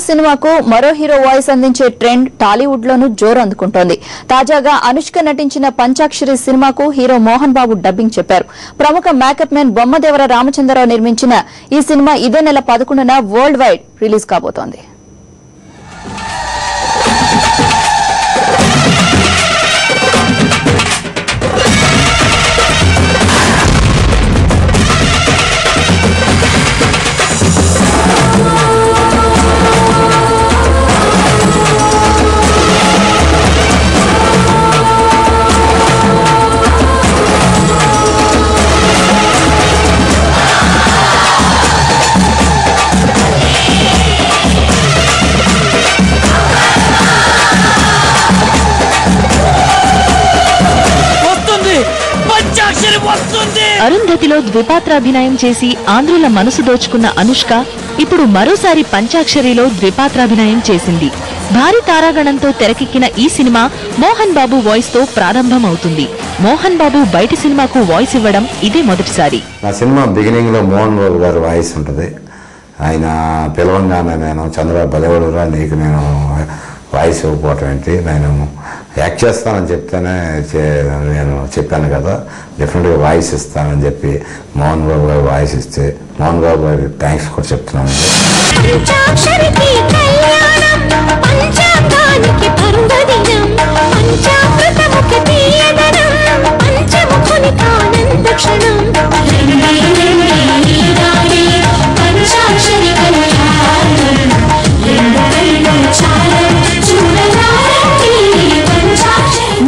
సినిమాకు మరో hero voice అందించే ట్రెండ్ టాలీవుడ్ లోనూ జోరు అందుకుంటోంది. తాజాగా అనుష్క నటించిన పంచాక్షరి సినిమాకు హీరో మోహన్ బాబు డబ్బింగ్ చెప్పారు. ప్రముఖ మేకప్ మ్యాన్ బొమ్మదేవర రామచంద్రరావు నిర్మించిన ఈ సినిమా ఇదే నెల 11న వరల్డ్ వైడ్ రిలీజ్ కాబోతోంది. అరుంధతిలో ద్విపాత్రాభినయం చేసి ఆంధ్రుల మనసు దోచుకున్న అనుష్క ఇప్పుడు మరోసారి పంచాక్షరిలో ద్విపాత్రాభినయం చేసింది. భారీ తారాగణంతో తెరకెక్కిన ఈ సినిమా మోహన్ బాబు వాయిస్ తో ప్రారంభమవుతుంది. మోహన్ బాబు బయటి సినిమాకు వాయిస్ ఇవ్వడం ఇదే మొదటిసారి. నా సినిమా బిగినింగ్ లో మోహన్ బాబు గారు వాయిస్ ఉంటుంది. ఆయన పిలవంగానే నేను చంద్రబాబు బలవడురా నీకు నేను వాయిస్ ఇవ్వకపోవటం ఏంటి, నేను యాక్ట్ చేస్తానని చెప్తేనే నేను చెప్పాను కదా, డెఫినెట్గా వాయిస్ ఇస్తానని చెప్పి మోహన్ బాబు గారు వాయిస్ ఇస్తే మోహన్ బాబు గారికి థ్యాంక్స్ కూడా చెప్తున్నాను.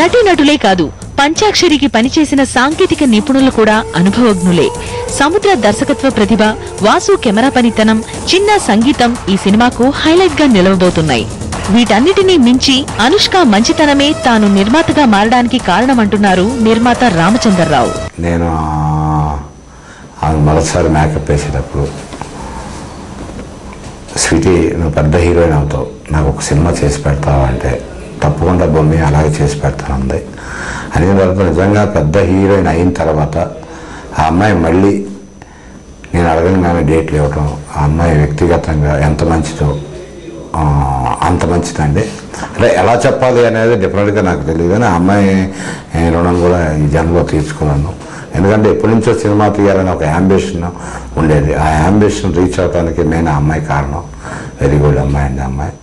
నటీనటులే కాదు, పంచాక్షరికి పనిచేసిన సాంకేతిక నిపుణులు కూడా అనుభవజ్ఞులే. సముద్ర దర్శకత్వ ప్రతిభ, వాసు కెమెరా పనితనం, చిన్న సంగీతం ఈ సినిమాకు హైలైట్ గా నిలవబోతున్నాయి. వీటన్నిటినీ మించి అనుష్క మంచితనమే తాను నిర్మాతగా మారడానికి కారణమంటున్నారు నిర్మాత రామచంద్రరావు. నేను మొదటిసారి మేకప్ వేసేటప్పుడు స్వీటీ నువ్వు పెద్ద హీరోయిన్ అవుతావు, నాకు ఒక సినిమా చేసి పెడతావు అంటే తప్పకుండా బొమ్మ అలాగే చేసి పెడతానంది. అనే తర్వాత నిజంగా పెద్ద హీరోయిన్ అయిన తర్వాత ఆ అమ్మాయి మళ్ళీ నేను అడగగానే డేట్లు ఇవ్వటం, ఆ అమ్మాయి వ్యక్తిగతంగా ఎంత మంచిదో అంత మంచిదండి. అంటే ఎలా చెప్పాలి అనేది డెఫినెట్గా నాకు తెలియదు, కానీ ఆ అమ్మాయి రుణం కూడా ఈ జన్మలో తీర్చుకున్నాను. ఎందుకంటే ఎప్పటి నుంచో సినిమా తీయాలని ఒక యాంబిషన్ ఉండేది. ఆ యాంబిషన్ రీచ్ అవడానికి మెయిన్ ఆ అమ్మాయి కారణం. వెరీ గుడ్ అమ్మాయి అండి. అమ్మాయి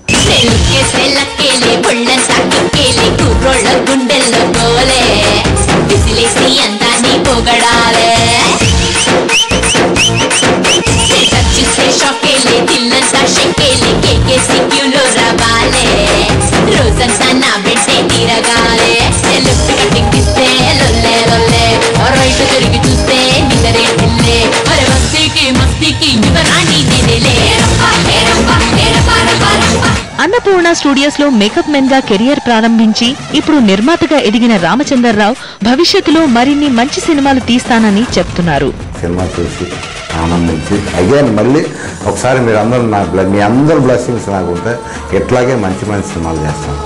అన్నపూర్ణ స్టూడియోస్ లో మేకప్ మెన్ గా కెరియర్ ప్రారంభించి ఇప్పుడు నిర్మాతగా ఎదిగిన రామచంద్రరావు భవిష్యత్తులో మరిన్ని మంచి సినిమాలు తీస్తానని చెప్తున్నారు. సినిమా చూసి ఆనందించి అగైన్ మళ్ళీ ఒకసారి మీరు అందరూ మీ అందరు బ్లెస్సింగ్స్ నాకు ఉంటే ఎట్లాగే మంచి మంచి సినిమాలు చేస్తాను.